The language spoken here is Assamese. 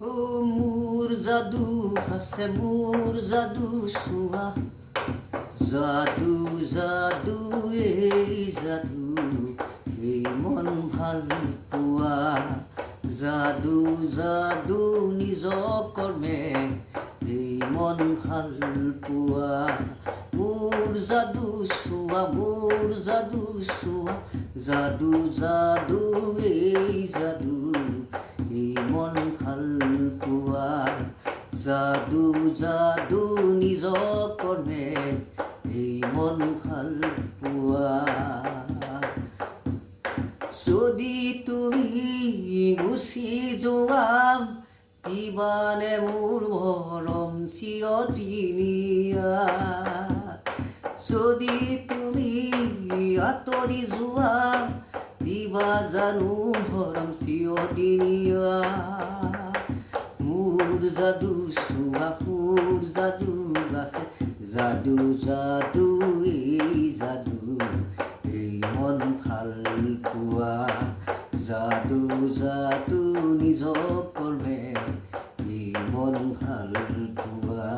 ও মোৰ যাদু আছে মোৰ যাদু চোৱা যাদু যাদু এই যাদু এই মন ভাল পোৱা যাদু যাদু নিজ কৰ্মে এই মন ভাল পোৱা মোৰ যাদু চোৱা মোৰ যাদু চোৱা যাদু যাদু এই যাদু এই মন ভাল পোৱা যাদু যাদু নিজ কৰ্মে এই মন ভাল পোৱা যদি তুমি গুচি যোৱা কিবানে মোৰ মৰম চিৰদিনীয়া যদি তুমি আঁতৰি যোৱা কিবা জানো মৰম চিৰদিনীয়া মোৰ যাদু চোৱা মোৰ যাদু আছে যাদু যাদু এই যাদু এই মন ভাল পোৱা যাদু যাদু নিজ কৰ্মে এই মন ভাল পোৱা